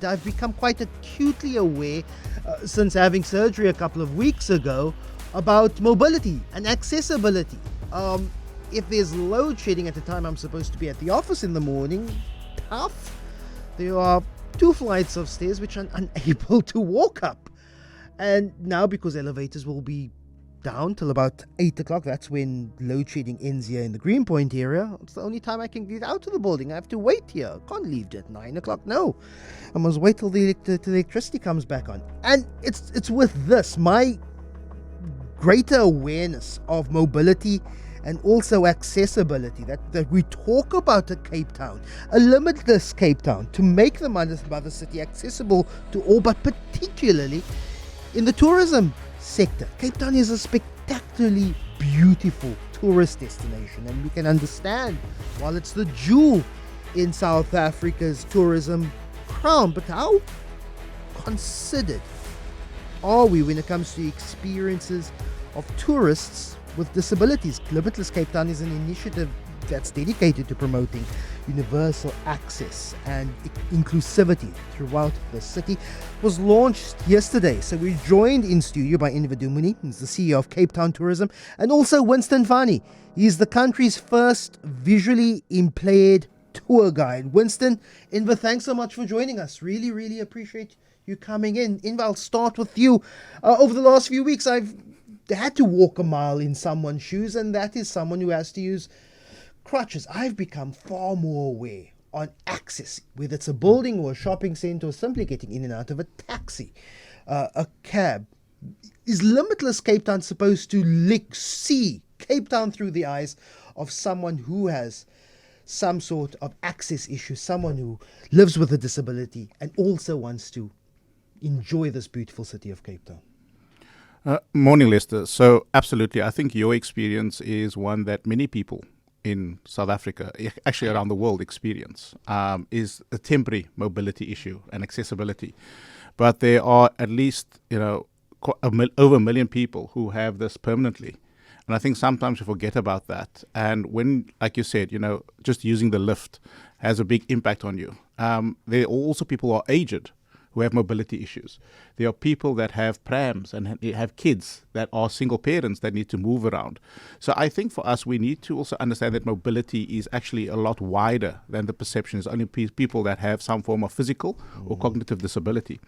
I've become quite acutely aware since having surgery a couple of weeks ago about mobility and accessibility. If there's load shedding at the time I'm supposed to be at the office in the morning, tough. There are 2 flights of stairs which I'm unable to walk up. And now, because elevators will be down till about 8 o'clock, that's when load shedding ends here in the Greenpoint area. It's the only time I can get out of the building. I have to wait here. I can't leave at 9 o'clock. No, I must wait till the electricity comes back on. And it's with this, my greater awareness of mobility and also accessibility that we talk about at Cape Town, a limitless Cape Town, to make the mother city accessible to all, but particularly in the tourism sector. Cape Town is a spectacularly beautiful tourist destination, and we can understand while it's the jewel in South Africa's tourism crown, but how considered are we when it comes to experiences of tourists with disabilities? Limitless Cape Town is an initiative that's dedicated to promoting universal access and inclusivity throughout the city. It was launched yesterday, so we're joined in studio by Enver Duminy, who's the CEO of Cape Town Tourism, and also Winston Fani. He's the country's first visually impaired tour guide. Winston, Enver, thanks so much for joining us. Really appreciate you coming in. Enver, I'll start with you. Over the last few weeks, I've had to walk a mile in someone's shoes, and that is someone who has to use crutches. I've become far more aware on access, whether it's a building or a shopping centre or simply getting in and out of a taxi, a cab. Is Limitless Cape Town supposed to see Cape Town through the eyes of someone who has some sort of access issue, someone who lives with a disability and also wants to enjoy this beautiful city of Cape Town? Morning, Lester. So absolutely, I think your experience is one that many people in South Africa, actually around the world, experience, is a temporary mobility issue and accessibility. But there are at least, over a million people who have this permanently. And I think sometimes we forget about that. And when, like you said, just using the lift has a big impact on you. There are also people who are aged, who have mobility issues. There are people that have prams and have kids that are single parents that need to move around. So I think for us, we need to also understand that mobility is actually a lot wider than the perception. It's only people that have some form of physical or cognitive disability.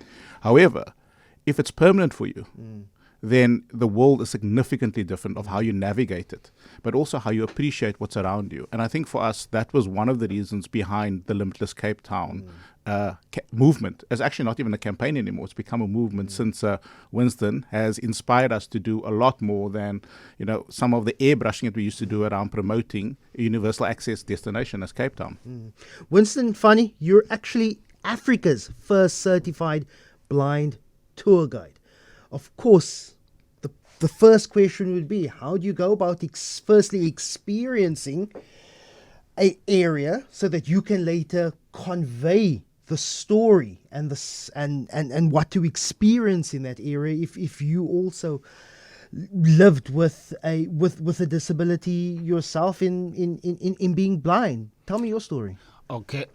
However, if it's permanent for you, then the world is significantly different of how you navigate it, but also how you appreciate what's around you. And I think for us, that was one of the reasons behind the Limitless Cape Town movement. It's actually not even a campaign anymore. It's become a movement since Winston has inspired us to do a lot more than, some of the airbrushing that we used to do around promoting a universal access destination as Cape Town. Winston Fani, you're actually Africa's first certified blind tour guide. Of course, the first question would be, how do you go about firstly experiencing an area so that you can later convey the story and and what to experience in that area if you also lived with a disability yourself in being blind? Tell me your story. Okay,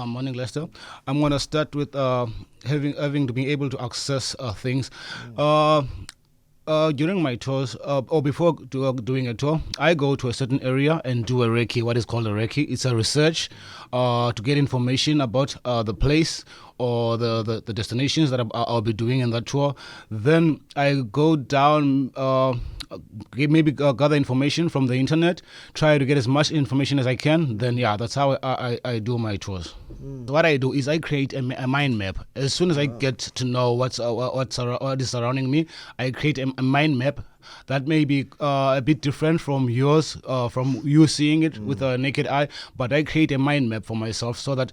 morning, Lester. I'm going to start with having to be able to access things. During my tours, or before doing a tour, I go to a certain area and do a recce, what is called a recce. It's a research to get information about the place or the destinations that I'll be doing in that tour. Then I go down, gather information from the internet, try to get as much information as I can. Then that's how I do my tours. What I do is I create a mind map. As soon as I get to know what is surrounding me, I create a mind map that may be a bit different from yours, from you seeing it with a naked eye, but I create a mind map for myself so that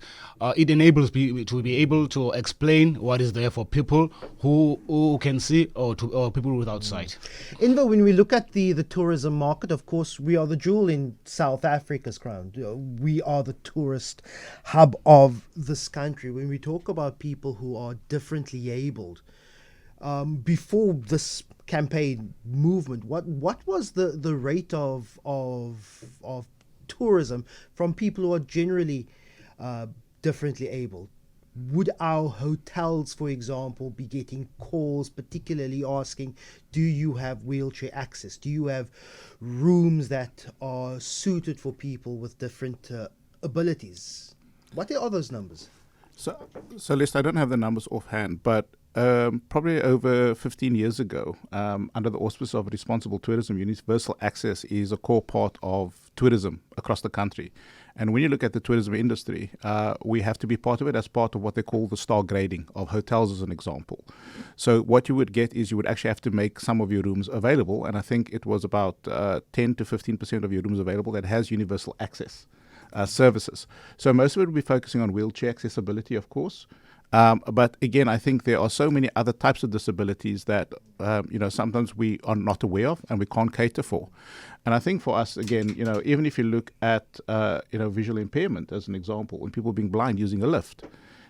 it enables me to be able to explain what is there for people who can see or people without sight. Enver, when we look at the tourism market, of course, we are the jewel in South Africa's crown. We are the tourist hub of this country. When we talk about people who are differently abled, before this campaign movement, what was the rate of tourism from people who are generally differently abled? would our hotels, for example, be getting calls particularly asking, do you have wheelchair access? Do you have rooms that are suited for people with different abilities? What are those numbers? So List, I don't have the numbers offhand, but probably over 15 years ago, under the auspices of responsible tourism, universal access is a core part of tourism across the country. And when you look at the tourism industry, we have to be part of it as part of what they call the star grading of hotels, as an example. So what you would get is you would actually have to make some of your rooms available, and I think it was about 10 to 15% of your rooms available that has universal access services. So most of it will be focusing on wheelchair accessibility, of course. But again, I think there are so many other types of disabilities that sometimes we are not aware of and we can't cater for. And I think for us, again, even if you look at visual impairment as an example, when people being blind using a lift,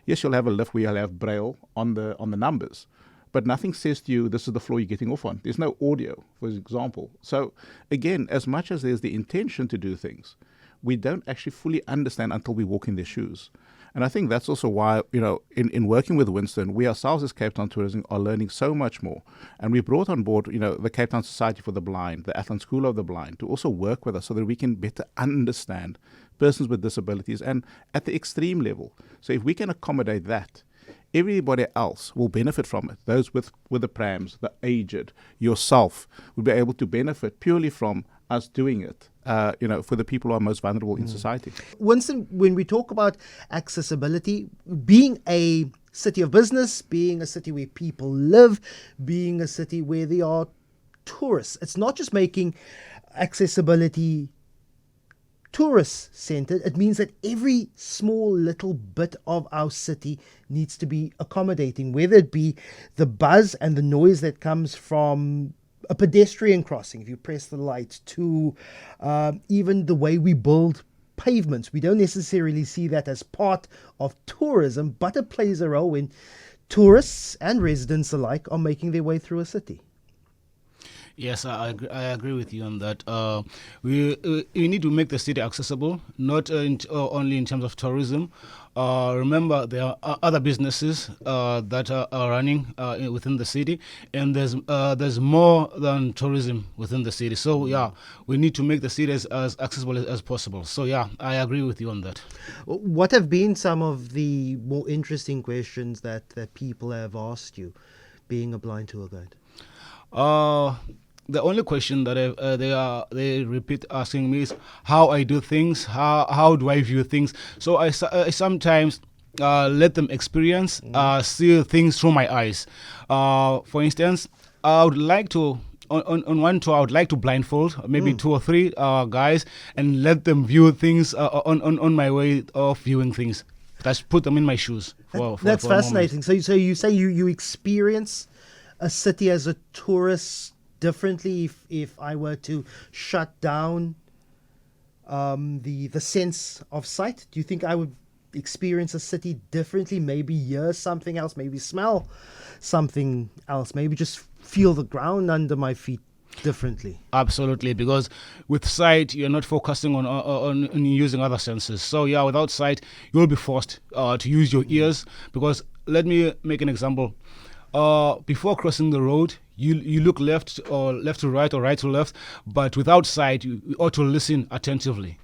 yes, you'll have a lift where you'll have braille on the numbers, but nothing says to you this is the floor you're getting off on. There's no audio, for example. So again, as much as there's the intention to do things, we don't actually fully understand until we walk in their shoes. And I think that's also why, in working with Winston, we ourselves as Cape Town Tourism are learning so much more. And we brought on board, the Cape Town Society for the Blind, the Athlone School of the Blind, to also work with us so that we can better understand persons with disabilities and at the extreme level. So if we can accommodate that, everybody else will benefit from it. Those with the prams, the aged, yourself, will be able to benefit purely from us doing it, for the people who are most vulnerable in society. Winston, when we talk about accessibility, being a city of business, being a city where people live, being a city where there are tourists, it's not just making accessibility tourist-centered. It means that every small little bit of our city needs to be accommodating, whether it be the buzz and the noise that comes from a pedestrian crossing, if you press the lights, to even the way we build pavements. We don't necessarily see that as part of tourism, but it plays a role when tourists and residents alike are making their way through a city. Yes, I agree with you on that. We need to make the city accessible, not only in terms of tourism. Remember, there are other businesses that are running within the city, and there's more than tourism within the city. So yeah, we need to make the city as accessible as possible. So yeah, I agree with you on that. What have been some of the more interesting questions that people have asked you, being a blind tour guide? The only question that they repeat asking me is how I do things, how do I view things. So I sometimes let them experience, see things through my eyes. For instance, I would like to, on one tour, I would like to blindfold maybe 2 or 3 guys and let them view things on my way of viewing things. Just put them in my shoes. That's fascinating. So you say you experience a city as a tourist differently. If I were to shut down the sense of sight, do you think I would experience a city differently? Maybe hear something else, maybe smell something else, maybe just feel the ground under my feet differently? Absolutely, because with sight you're not focusing on using other senses. So yeah, without sight you'll be forced to use your ears, because let me make an example. Before crossing the road, you look left to right or right to left, but without sight, you ought to listen attentively.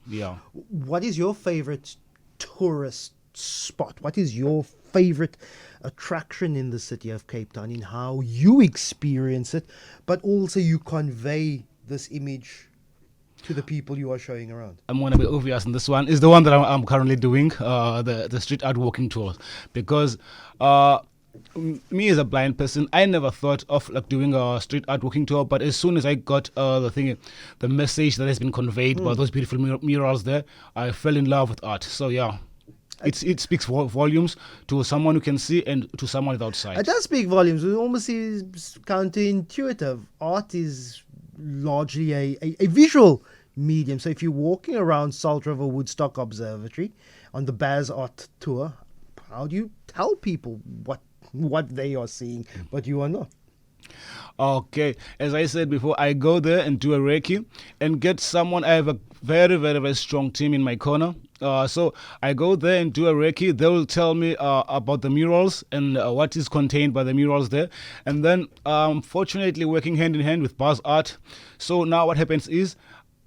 Yeah. What is your favorite tourist spot? What is your favorite attraction in the city of Cape Town, in how you experience it, but also you convey this image to the people you are showing around? I'm going to be obvious in this one. Is the one that I'm currently doing, the street art walking tours, because me as a blind person, I never thought of doing a street art walking tour, but as soon as I got the message that has been conveyed by those beautiful murals there, I fell in love with art. So yeah, it speaks volumes to someone who can see and to someone without sight. It does speak volumes. It almost is counterintuitive. Art is largely a visual medium. So if you're walking around Salt River Woodstock Observatory on the Baz Art Tour, how do you tell people what they are seeing, but you are not? Okay, as I said before, I go there and do a Reiki and get someone. I have a very, very, very strong team in my corner. So I go there and do a recce. They will tell me about the murals and what is contained by the murals there. And then, fortunately, working hand in hand with Buzz Art. So now what happens is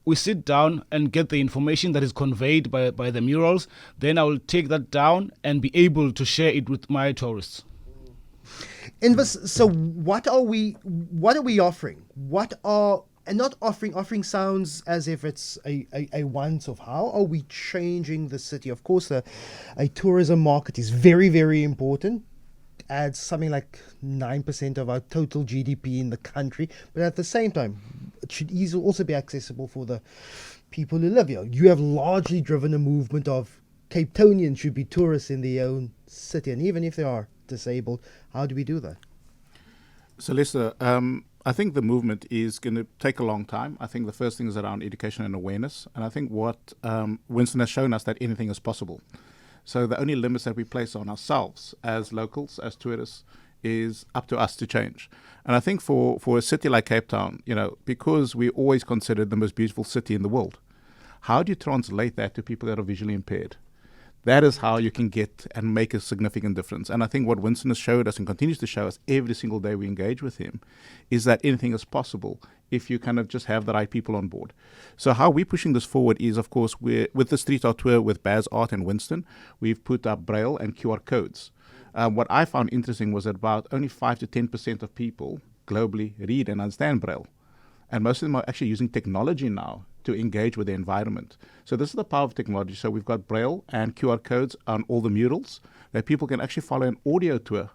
we sit down and get the information that is conveyed by the murals. Then I will take that down and be able to share it with my tourists. So what are we offering? Offering sounds as if it's a once off. How are we changing the city? Of course, a tourism market is very, very important. Adds something like 9% of our total GDP in the country. But at the same time, it should also be accessible for the people who live here. You have largely driven a movement of Cape Townians should be tourists in their own city. And even if they are disabled, how do we do that? So, Lester, I think the movement is going to take a long time. I think the first thing is around education and awareness. And I think what Winston has shown us that anything is possible. So the only limits that we place on ourselves as locals, as tourists, is up to us to change. And I think for a city like Cape Town, because we always considered the most beautiful city in the world, how do you translate that to people that are visually impaired? That is how you can get and make a significant difference. And I think what Winston has showed us and continues to show us every single day we engage with him is that anything is possible if you kind of just have the right people on board. So how we're pushing this forward is, of course, with the street art tour with Baz Art and Winston, we've put up Braille and QR codes. What I found interesting was that about only 5 to 10% of people globally read and understand Braille. And most of them are actually using technology now to engage with the environment. So this is the power of technology. So we've got Braille and QR codes on all the murals that people can actually follow an audio tour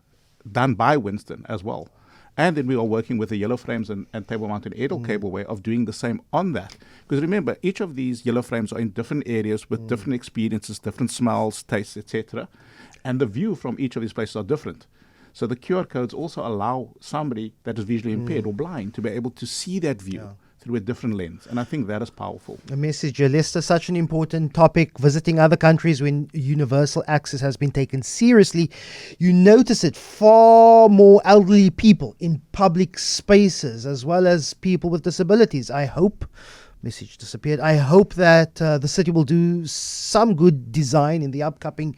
done by Winston as well. And then we are working with the yellow frames and Table Mountain Edel cableway of doing the same on that. Because remember, each of these yellow frames are in different areas with different experiences, different smells, tastes, etc. And the view from each of these places are different. So the QR codes also allow somebody that is visually impaired or blind to be able to see that view through a different lens. And I think that is powerful. A message, Lester, such an important topic. Visiting other countries when universal access has been taken seriously, you notice it far more elderly people in public spaces as well as people with disabilities. I hope message disappeared. I hope that the city will do some good design in the upcoming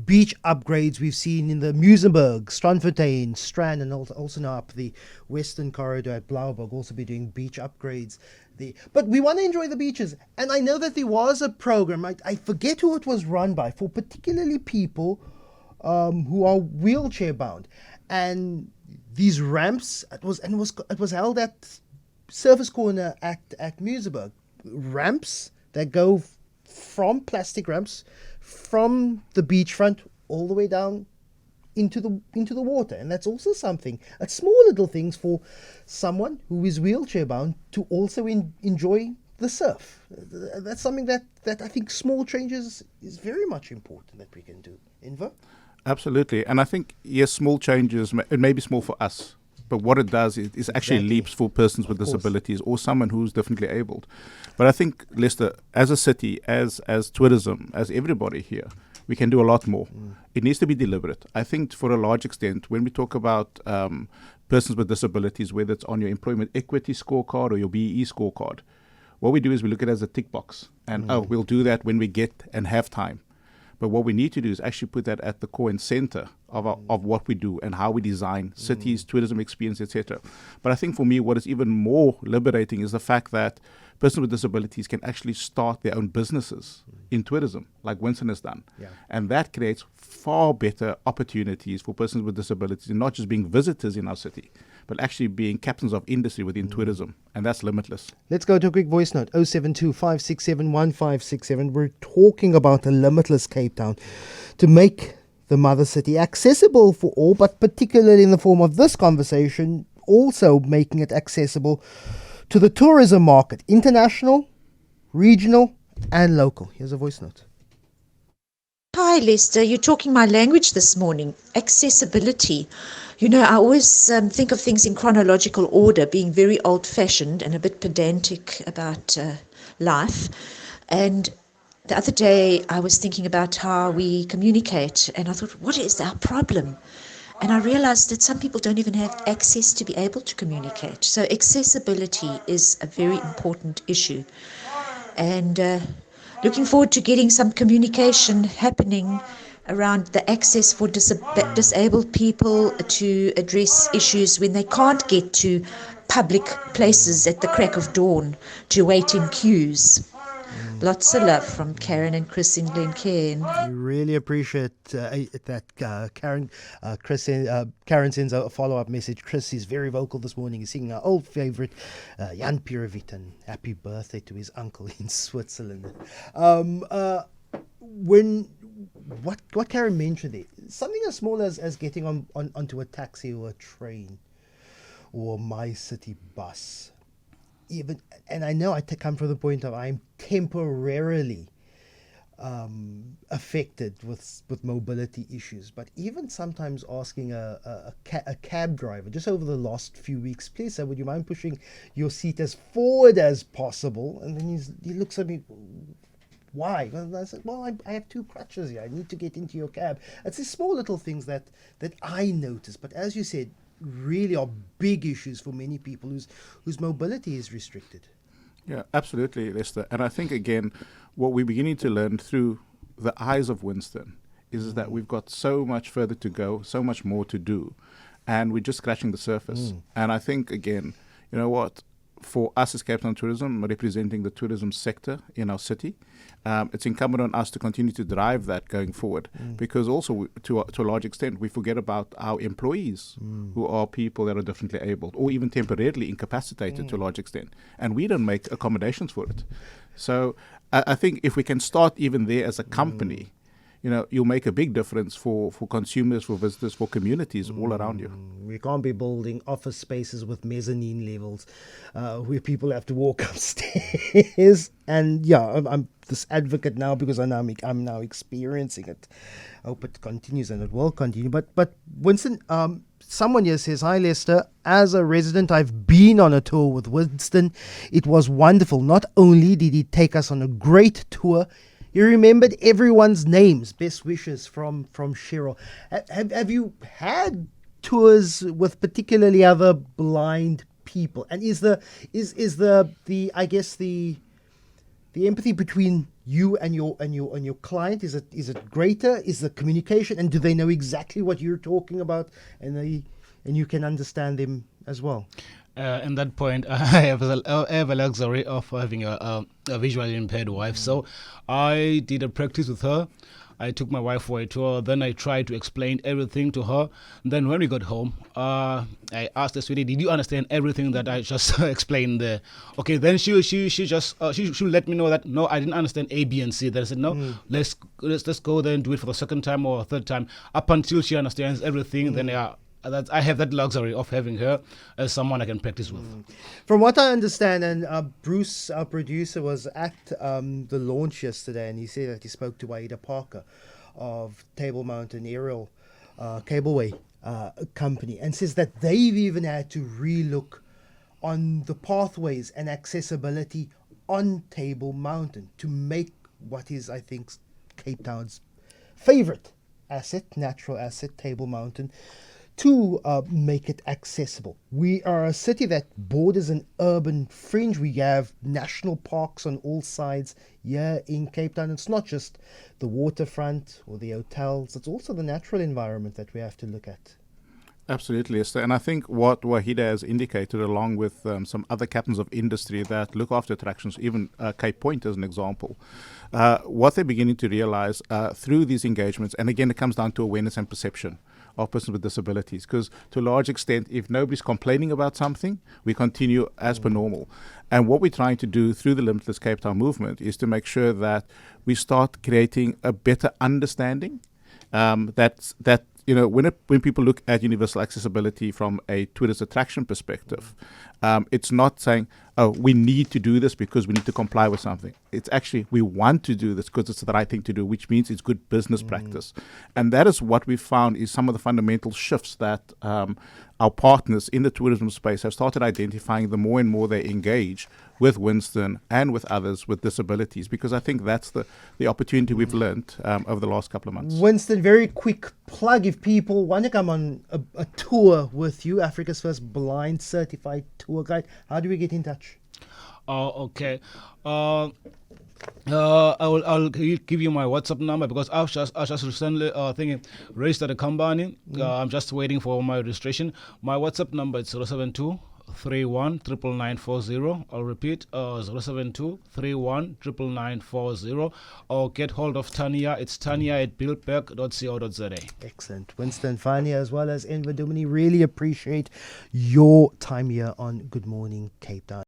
beach upgrades we've seen in the Muizenberg, Strandfontein, Strand, and also now up the Western Corridor at Blauberg, also be doing beach upgrades. But we want to enjoy the beaches. And I know that there was a program, I forget who it was run by, for particularly people who are wheelchair bound. And these ramps, it was held at Surface Corner at Muizenberg. Ramps that go from plastic ramps from the beachfront all the way down into the water. And that's also something, a small little things for someone who is wheelchair bound to also enjoy the surf. That's something that I think small changes is very much important that we can do. Enver? Absolutely. And I think, yes, small changes, it may be small for us, but what it does is actually leaps for persons with disabilities or someone who's differently abled. But I think, Lester, as a city, as tourism, as everybody here, we can do a lot more. It needs to be deliberate. I think for a large extent, when we talk about persons with disabilities, whether it's on your employment equity scorecard or your BEE scorecard, what we do is we look at it as a tick box. And, we'll do that when we get and have time. But what we need to do is actually put that at the core and center of what we do and how we design cities, tourism experience, etc. But I think for me, what is even more liberating is the fact that persons with disabilities can actually start their own businesses in tourism, like Winston has done. Yeah. And that creates far better opportunities for persons with disabilities, and not just being visitors in our city, but actually being captains of industry within tourism. And that's limitless. Let's go to a quick voice note, 072-567-1567. We're talking about a limitless Cape Town to make the mother city accessible for all, but particularly in the form of this conversation, also making it accessible to the tourism market, international, regional, and local. Here's a voice note. Hi, Lester. You're talking my language this morning. Accessibility. You know, I always think of things in chronological order, being very old-fashioned and a bit pedantic about life. And the other day, I was thinking about how we communicate, and I thought, what is our problem? And I realized that some people don't even have access to be able to communicate. So accessibility is a very important issue. And Looking forward to getting some communication happening around the access for disabled people to address issues when they can't get to public places at the crack of dawn to wait in queues. Lots of love from Karen and Chris in Glencairn. We really appreciate that Karen. Karen sends a follow-up message. Chris is very vocal this morning. He's singing our old favourite, Jan Pirovit, and happy birthday to his uncle in Switzerland. What Karen mentioned there, something as small as getting onto a taxi or a train or a My City bus. Even, and I know I come from the point of I'm temporarily affected with mobility issues, but even sometimes asking a cab driver just over the last few weeks, please sir, would you mind pushing your seat as forward as possible? And then he looks at me, why? And I said, well, I have two crutches here, I need to get into your cab. It's these small little things that I notice, but as you said, really are big issues for many people whose mobility is restricted. Yeah, absolutely, Lester. And I think, again, what we're beginning to learn through the eyes of Winston is that we've got so much further to go, so much more to do, and we're just scratching the surface. And I think, again, you know what, for us as Cape Town Tourism, representing the tourism sector in our city, it's incumbent on us to continue to drive that going forward, because also to a large extent we forget about our employees who are people that are differently abled or even temporarily incapacitated to a large extent, and we don't make accommodations for it. So I think if we can start even there as a company, you know, you'll make a big difference for consumers, for visitors, for communities all around you. We can't be building office spaces with mezzanine levels where people have to walk upstairs. And yeah, I'm this advocate now because I'm now experiencing it. I hope it continues, and it will continue. But Winston, someone here says, hi Lester, as a resident I've been on a tour with Winston. It was wonderful. Not only did he take us on a great tour, he remembered everyone's names. Best wishes from Cheryl. Have you had tours with particularly other blind people? And is the I guess the empathy between you and your client, is it greater? Is the communication, and do they know exactly what you're talking about, and you can understand them as well? In that point, I have a luxury of having a visually impaired wife. So I did a practice with her. I took my wife for a tour. Then I tried to explain everything to her. Then when we got home, I asked her, sweetie, did you understand everything that I just explained there? Okay, then she let me know that, no, I didn't understand A, B, and C. Then I said, no, let's go there and do it for the second time or third time. Up until she understands everything, then I have that luxury of having her as someone I can practice with. From what I understand, and Bruce, our producer, was at the launch yesterday, and he said that he spoke to Aida Parker of Table Mountain Aerial Cableway Company, and says that they've even had to relook on the pathways and accessibility on Table Mountain to make what is, I think, Cape Town's favourite asset, natural asset, Table Mountain, to make it accessible. We are a city that borders an urban fringe. We have national parks on all sides here in Cape Town. It's not just the waterfront or the hotels, it's also the natural environment that we have to look at. Absolutely, Esther. And I think what Wahida has indicated, along with some other captains of industry that look after attractions, even Cape Point as an example, what they're beginning to realize through these engagements, and again, it comes down to awareness and perception of persons with disabilities, because to a large extent, if nobody's complaining about something, we continue as per normal. And what we're trying to do through the Limitless Cape Town movement is to make sure that we start creating a better understanding that you know, when people look at universal accessibility from a tourist attraction perspective, it's not saying, oh, we need to do this because we need to comply with something. It's actually, we want to do this because it's the right thing to do, which means it's good business practice. And that is what we found is some of the fundamental shifts that our partners in the tourism space have started identifying the more and more they engage with Winston and with others with disabilities, because I think that's the opportunity we've learned over the last couple of months. Winston, very quick plug. If people want to come on a tour with you, Africa's first blind certified tour guide, how do we get in touch? Okay. I'll give you my WhatsApp number because I've just recently registered a company. I'm just waiting for my registration. My WhatsApp number is 072 31 99940. I'll repeat 072 31 99940, or get hold of Tanya. It's tanya@buildback.co.za. Excellent. Winston Fani as well as Enver Duminy, really appreciate your time here on Good Morning Cape Town.